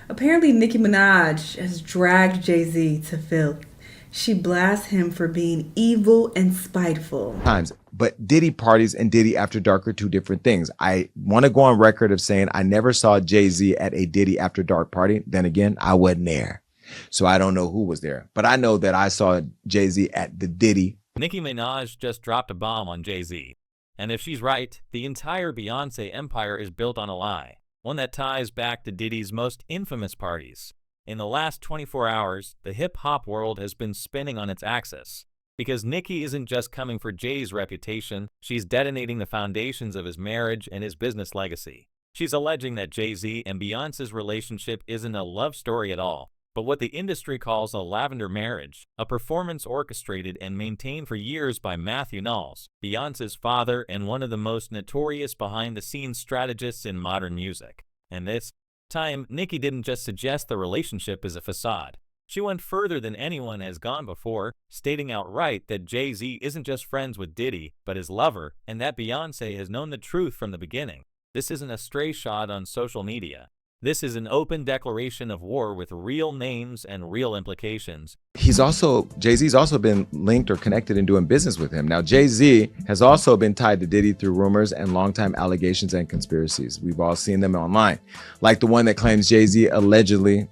Apparently, Nicki Minaj has dragged Jay-Z to filth. She blasts him for being evil and spiteful. Times. But Diddy parties and Diddy After Dark are two different things. I want to go on record of saying I never saw Jay-Z at a Diddy After Dark party. Then again, I wasn't there. So I don't know who was there. But I know that I saw Jay-Z at the Diddy. Nicki Minaj just dropped a bomb on Jay-Z. And if she's right, the entire Beyonce empire is built on a lie, one that ties back to Diddy's most infamous parties. In the last 24 hours, the hip-hop world has been spinning on its axis. Because Nicki isn't just coming for Jay's reputation, she's detonating the foundations of his marriage and his business legacy. She's alleging that Jay-Z and Beyonce's relationship isn't a love story at all, but what the industry calls a lavender marriage, a performance orchestrated and maintained for years by Matthew Knowles, Beyonce's father and one of the most notorious behind-the-scenes strategists in modern music. And this time, Nicki didn't just suggest the relationship is a facade. She went further than anyone has gone before, stating outright that Jay-Z isn't just friends with Diddy, but his lover, and that Beyonce has known the truth from the beginning. This isn't a stray shot on social media. This is an open declaration of war with real names and real implications. Jay-Z's also been linked or connected in doing business with him. Now, Jay-Z has also been tied to Diddy through rumors and longtime allegations and conspiracies. We've all seen them online, like the one that claims Jay-Z allegedly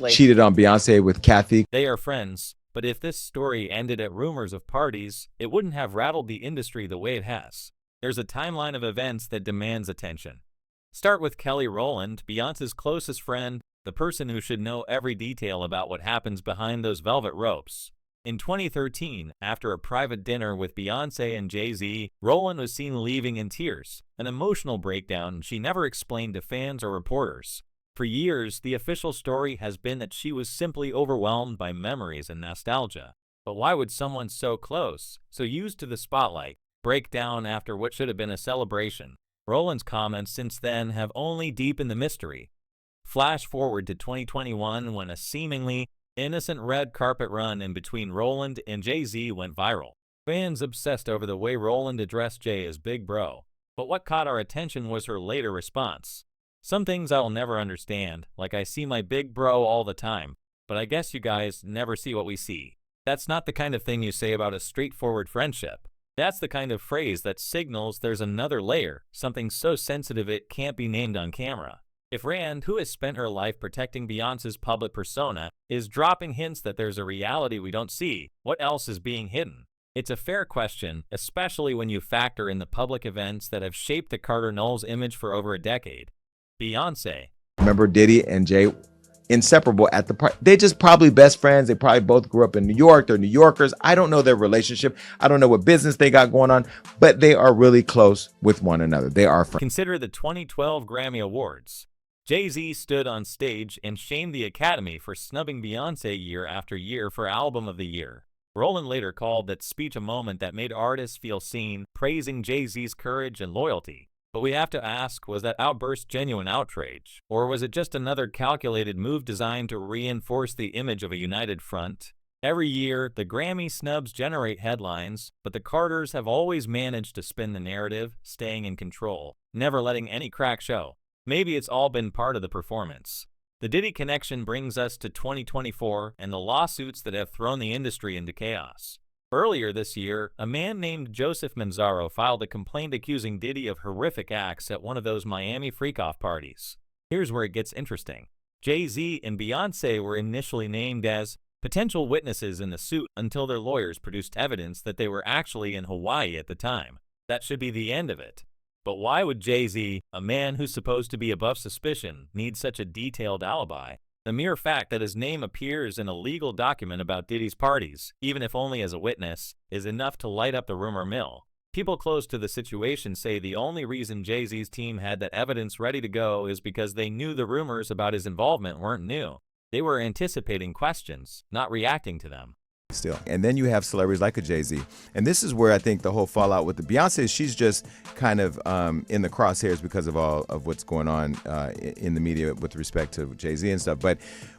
cheated on Beyonce with Kathy. They are friends, but if this story ended at rumors of parties, it wouldn't have rattled the industry the way it has. There's a timeline of events that demands attention. Start with Kelly Rowland, Beyonce's closest friend, the person who should know every detail about what happens behind those velvet ropes. In 2013, after a private dinner with Beyonce and Jay-Z, Rowland was seen leaving in tears, an emotional breakdown she never explained to fans or reporters. For years, the official story has been that she was simply overwhelmed by memories and nostalgia. But why would someone so close, so used to the spotlight, break down after what should have been a celebration? Rowland's comments since then have only deepened the mystery. Flash forward to 2021 when a seemingly innocent red carpet run in between Rowland and Jay-Z went viral. Fans obsessed over the way Rowland addressed Jay as Big Bro. But what caught our attention was her later response. Some things I'll never understand, like I see my big bro all the time, but I guess you guys never see what we see. That's not the kind of thing you say about a straightforward friendship. That's the kind of phrase that signals there's another layer, something so sensitive it can't be named on camera. If Rand, who has spent her life protecting Beyonce's public persona, is dropping hints that there's a reality we don't see, what else is being hidden? It's a fair question, especially when you factor in the public events that have shaped the Carter Knowles image for over a decade. Beyonce. Remember Diddy and Jay, inseparable at the party. They just probably best friends. They probably both grew up in New York. They're New Yorkers. I don't know their relationship. I don't know what business they got going on, but they are really close with one another. They are friends. Consider the 2012 Grammy Awards. Jay-Z stood on stage and shamed the Academy for snubbing Beyonce year after year for Album of the Year. Rowland later called that speech a moment that made artists feel seen, praising Jay-Z's courage and loyalty. But we have to ask, was that outburst genuine outrage? Or was it just another calculated move designed to reinforce the image of a united front? Every year, the Grammy snubs generate headlines, but the Carters have always managed to spin the narrative, staying in control, never letting any crack show. Maybe it's all been part of the performance. The Diddy connection brings us to 2024 and the lawsuits that have thrown the industry into chaos. Earlier this year, a man named Joseph Manzaro filed a complaint accusing Diddy of horrific acts at one of those Miami freak-off parties. Here's where it gets interesting. Jay-Z and Beyonce were initially named as potential witnesses in the suit until their lawyers produced evidence that they were actually in Hawaii at the time. That should be the end of it. But why would Jay-Z, a man who's supposed to be above suspicion, need such a detailed alibi? The mere fact that his name appears in a legal document about Diddy's parties, even if only as a witness, is enough to light up the rumor mill. People close to the situation say the only reason Jay-Z's team had that evidence ready to go is because they knew the rumors about his involvement weren't new. They were anticipating questions, not reacting to them. Still. And then you have celebrities like a Jay-Z. And this is where I think the whole fallout with the Beyonce, she's just kind of in the crosshairs because of all of what's going on in the media with respect to Jay-Z and stuff. But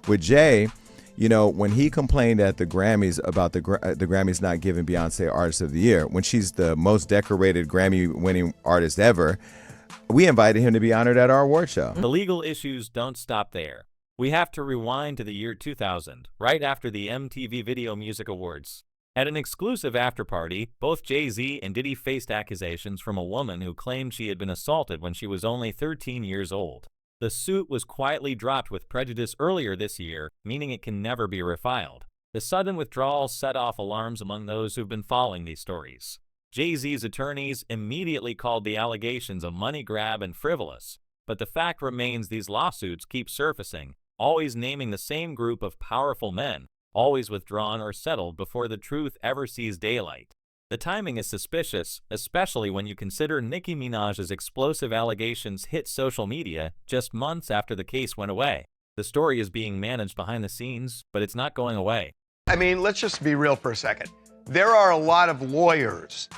with Jay, you know, when he complained at the Grammys about the Grammys not giving Beyonce Artist of the Year, when she's the most decorated Grammy-winning artist ever, We invited him to be honored at our award show. The legal issues don't stop there. We have to rewind to the year 2000, right after the MTV Video Music Awards. At an exclusive after-party, both Jay-Z and Diddy faced accusations from a woman who claimed she had been assaulted when she was only 13 years old. The suit was quietly dropped with prejudice earlier this year, meaning it can never be refiled. The sudden withdrawal set off alarms among those who've been following these stories. Jay-Z's attorneys immediately called the allegations a money grab and frivolous, but the fact remains these lawsuits keep surfacing, always naming the same group of powerful men, always withdrawn or settled before the truth ever sees daylight. The timing is suspicious, especially when you consider Nicki Minaj's explosive allegations hit social media just months after the case went away. The story is being managed behind the scenes, but it's not going away. I mean, let's just be real for a second. There are a lot of lawyers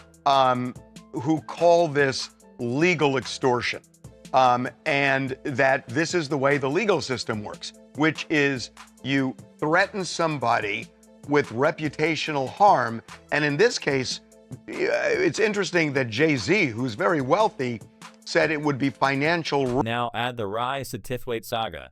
who call this legal extortion, and that this is the way the legal system works, which is you threaten somebody with reputational harm. And in this case, it's interesting that Jay-Z, who's very wealthy, said it would be financial. Now add the Rye Satithwaite saga,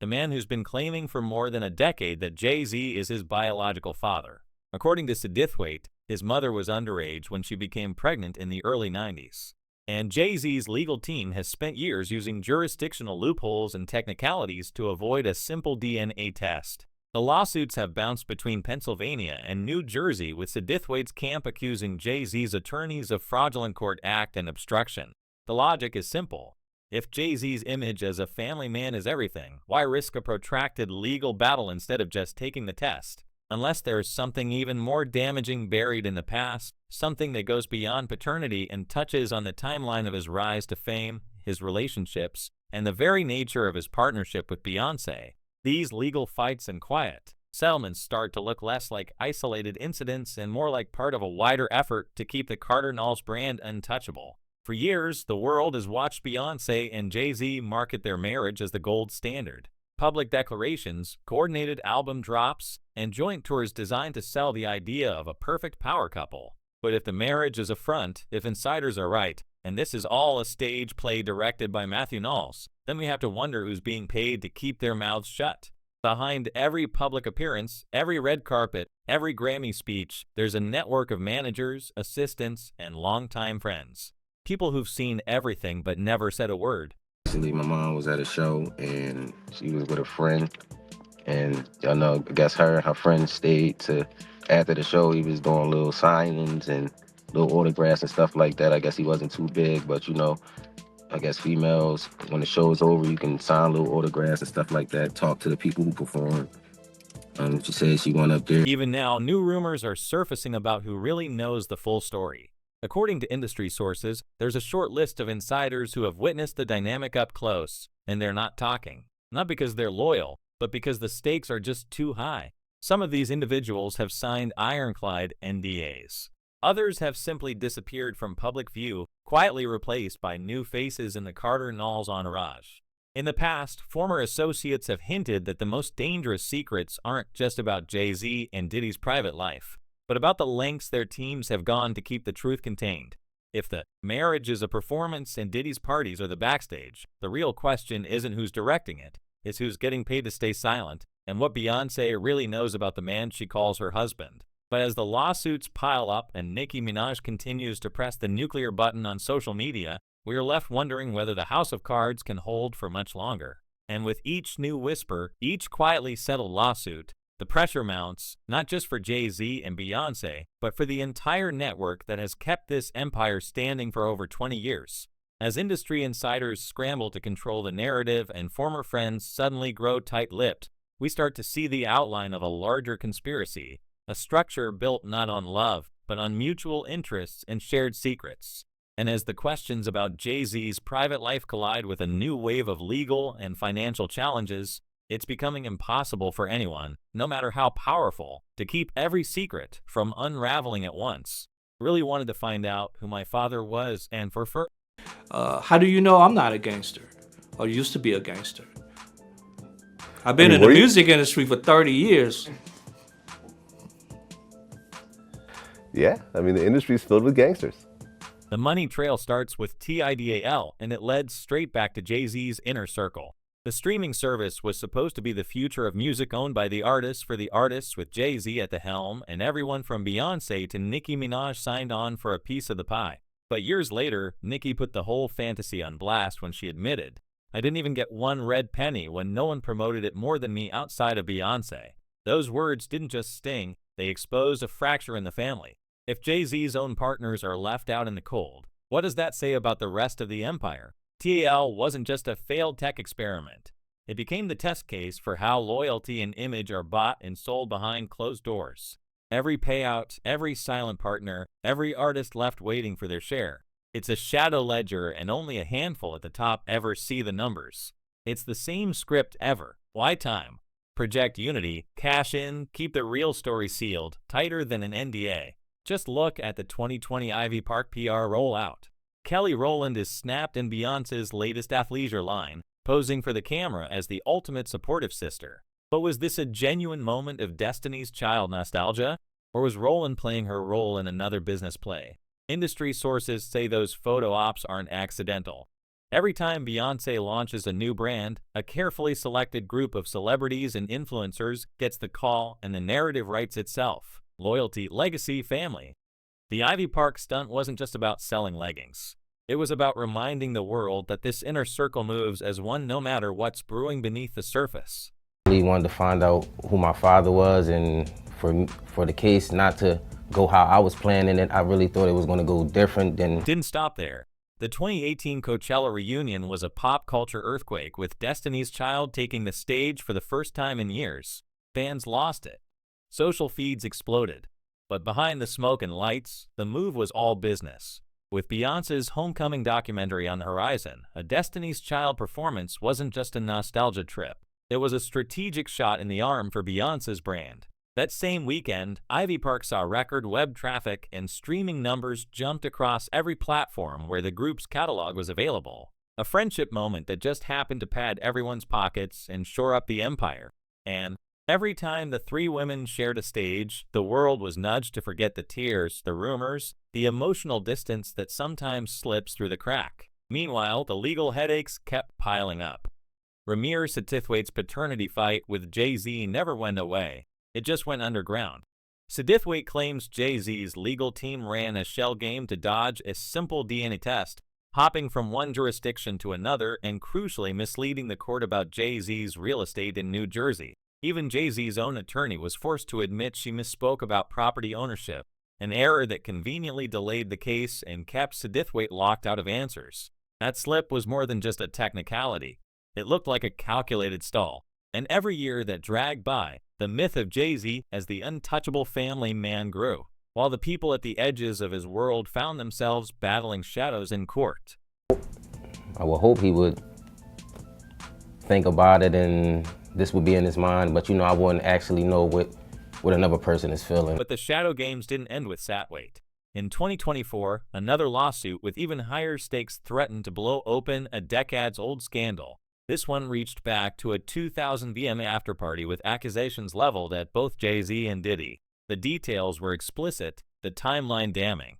the man who's been claiming for more than a decade that Jay-Z is his biological father. According to Satithwaite, his mother was underage when she became pregnant in the early 90s. And Jay-Z's legal team has spent years using jurisdictional loopholes and technicalities to avoid a simple DNA test. The lawsuits have bounced between Pennsylvania and New Jersey, with Satithwaite's camp accusing Jay-Z's attorneys of fraudulent court act and obstruction. The logic is simple. If Jay-Z's image as a family man is everything, why risk a protracted legal battle instead of just taking the test? Unless there's something even more damaging buried in the past, something that goes beyond paternity and touches on the timeline of his rise to fame, his relationships, and the very nature of his partnership with Beyoncé. These legal fights and quiet settlements start to look less like isolated incidents and more like part of a wider effort to keep the Carter Knowles brand untouchable. For years, the world has watched Beyoncé and Jay-Z market their marriage as the gold standard. Public declarations, coordinated album drops, and joint tours designed to sell the idea of a perfect power couple. But if the marriage is a front, if insiders are right, and this is all a stage play directed by Matthew Knowles, then we have to wonder who's being paid to keep their mouths shut. Behind every public appearance, every red carpet, every Grammy speech, there's a network of managers, assistants, and longtime friends. People who've seen everything but never said a word. Recently, my mom was at a show and she was with a friend, and y'all know, I guess her friend stayed to, after the show, he was doing little signings and little autographs and stuff like that. I guess he wasn't too big, but you know, I guess females, when the show's over, you can sign little autographs and stuff like that, talk to the people who perform. She said she went up there. Even now, new rumors are surfacing about who really knows the full story. According to industry sources, there's a short list of insiders who have witnessed the dynamic up close, and they're not talking. Not because they're loyal, but because the stakes are just too high. Some of these individuals have signed ironclad NDAs. Others have simply disappeared from public view, quietly replaced by new faces in the Carter Knowles entourage. In the past, former associates have hinted that the most dangerous secrets aren't just about Jay-Z and Diddy's private life, but about the lengths their teams have gone to keep the truth contained. If the marriage is a performance and Diddy's parties are the backstage, the real question isn't who's directing it, it's who's getting paid to stay silent, and what Beyoncé really knows about the man she calls her husband. But as the lawsuits pile up and Nicki Minaj continues to press the nuclear button on social media, we are left wondering whether the house of cards can hold for much longer. And with each new whisper, each quietly settled lawsuit, the pressure mounts, not just for Jay-Z and Beyoncé, but for the entire network that has kept this empire standing for over 20 years. As industry insiders scramble to control the narrative and former friends suddenly grow tight-lipped, we start to see the outline of a larger conspiracy, a structure built not on love, but on mutual interests and shared secrets. And as the questions about Jay-Z's private life collide with a new wave of legal and financial challenges, it's becoming impossible for anyone, no matter how powerful, to keep every secret from unraveling at once. Really wanted to find out who my father was, and how do you know I'm not a gangster or used to be a gangster? I've been in the music industry for 30 years. Yeah, I mean, the industry's filled with gangsters. The money trail starts with Tidal, and it led straight back to Jay-Z's inner circle. The streaming service was supposed to be the future of music, owned by the artists for the artists, with Jay-Z at the helm, and everyone from Beyoncé to Nicki Minaj signed on for a piece of the pie. But years later, Nicki put the whole fantasy on blast when she admitted, "I didn't even get one red penny when no one promoted it more than me outside of Beyoncé." Those words didn't just sting, they exposed a fracture in the family. If Jay-Z's own partners are left out in the cold, what does that say about the rest of the empire? TAL wasn't just a failed tech experiment. It became the test case for how loyalty and image are bought and sold behind closed doors. Every payout, every silent partner, every artist left waiting for their share. It's a shadow ledger, and only a handful at the top ever see the numbers. It's the same script ever. Why time? Project unity, cash in, keep the real story sealed, tighter than an NDA. Just look at the 2020 Ivy Park PR rollout. Kelly Rowland is snapped in Beyoncé's latest athleisure line, posing for the camera as the ultimate supportive sister. But was this a genuine moment of Destiny's Child nostalgia? Or was Rowland playing her role in another business play? Industry sources say those photo ops aren't accidental. Every time Beyoncé launches a new brand, a carefully selected group of celebrities and influencers gets the call, and the narrative writes itself. Loyalty, legacy, family. The Ivy Park stunt wasn't just about selling leggings. It was about reminding the world that this inner circle moves as one no matter what's brewing beneath the surface. I really wanted to find out who my father was, and for the case not to go how I was planning it, I really thought it was going to go different than... Didn't stop there. The 2018 Coachella reunion was a pop culture earthquake, with Destiny's Child taking the stage for the first time in years. Fans lost it. Social feeds exploded. But behind the smoke and lights, the move was all business. With Beyoncé's Homecoming documentary on the horizon, a Destiny's Child performance wasn't just a nostalgia trip. It was a strategic shot in the arm for Beyoncé's brand. That same weekend, Ivy Park saw record web traffic, and streaming numbers jumped across every platform where the group's catalog was available. A friendship moment that just happened to pad everyone's pockets and shore up the empire. And every time the three women shared a stage, the world was nudged to forget the tears, the rumors, the emotional distance that sometimes slips through the crack. Meanwhile, the legal headaches kept piling up. Ramir Satithwaite's paternity fight with Jay-Z never went away. It just went underground. Satithwaite claims Jay-Z's legal team ran a shell game to dodge a simple DNA test, hopping from one jurisdiction to another and crucially misleading the court about Jay-Z's real estate in New Jersey. Even Jay-Z's own attorney was forced to admit she misspoke about property ownership, an error that conveniently delayed the case and kept Satithwaite locked out of answers. That slip was more than just a technicality. It looked like a calculated stall. And every year that dragged by, the myth of Jay-Z as the untouchable family man grew, while the people at the edges of his world found themselves battling shadows in court. I would hope he would think about it and this would be in his mind, but I wouldn't actually know what another person is feeling. But the shadow games didn't end with Satwaite. In 2024, another lawsuit with even higher stakes threatened to blow open a decades-old scandal. This one reached back to a 2000 VMA afterparty with accusations leveled at both Jay-Z and Diddy. The details were explicit, the timeline damning.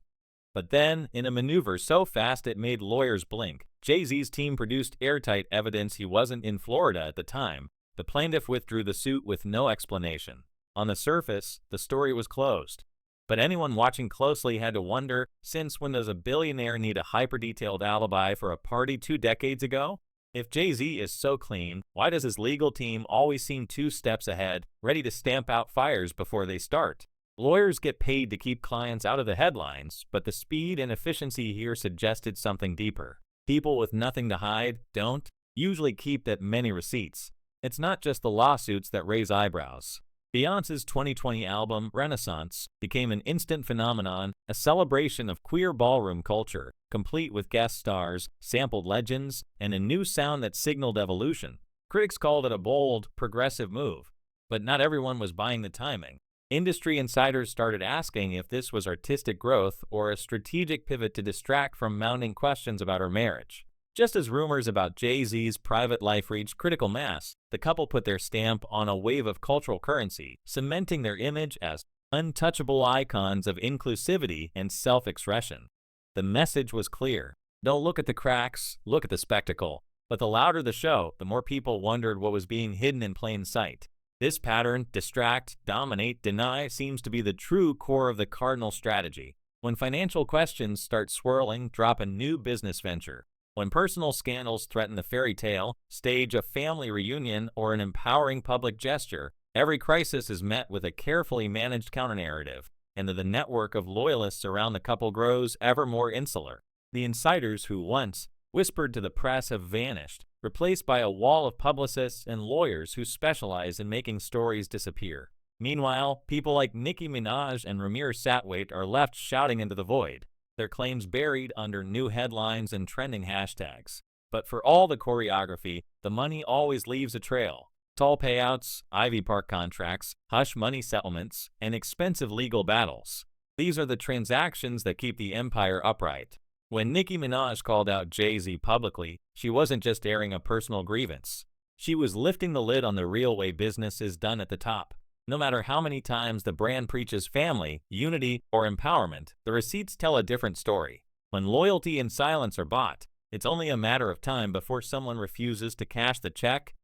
But then, in a maneuver so fast it made lawyers blink, Jay-Z's team produced airtight evidence he wasn't in Florida at the time. The plaintiff withdrew the suit with no explanation. On the surface, the story was closed. But anyone watching closely had to wonder, since when does a billionaire need a hyper-detailed alibi for a party 2 decades ago? If Jay-Z is so clean, why does his legal team always seem 2 steps ahead, ready to stamp out fires before they start? Lawyers get paid to keep clients out of the headlines, but the speed and efficiency here suggested something deeper. People with nothing to hide don't usually keep that many receipts. It's not just the lawsuits that raise eyebrows. Beyoncé's 2020 album, Renaissance, became an instant phenomenon, a celebration of queer ballroom culture, complete with guest stars, sampled legends, and a new sound that signaled evolution. Critics called it a bold, progressive move, but not everyone was buying the timing. Industry insiders started asking if this was artistic growth or a strategic pivot to distract from mounting questions about her marriage. Just as rumors about Jay-Z's private life reached critical mass, the couple put their stamp on a wave of cultural currency, cementing their image as untouchable icons of inclusivity and self-expression. The message was clear. Don't look at the cracks, look at the spectacle. But the louder the show, the more people wondered what was being hidden in plain sight. This pattern, distract, dominate, deny, seems to be the true core of the Cardinal strategy. When financial questions start swirling, drop a new business venture. When personal scandals threaten the fairy tale, stage a family reunion, or an empowering public gesture, every crisis is met with a carefully managed counter-narrative, and the network of loyalists around the couple grows ever more insular. The insiders who once whispered to the press have vanished, replaced by a wall of publicists and lawyers who specialize in making stories disappear. Meanwhile, people like Nicki Minaj and Ramir Satwait are left shouting into the void, their claims buried under new headlines and trending hashtags. But for all the choreography, the money always leaves a trail. Tall payouts, Ivy Park contracts, hush money settlements, and expensive legal battles. These are the transactions that keep the empire upright. When Nicki Minaj called out Jay-Z publicly, she wasn't just airing a personal grievance. She was lifting the lid on the real way business is done at the top. No matter how many times the brand preaches family, unity, or empowerment, the receipts tell a different story. When loyalty and silence are bought, it's only a matter of time before someone refuses to cash the check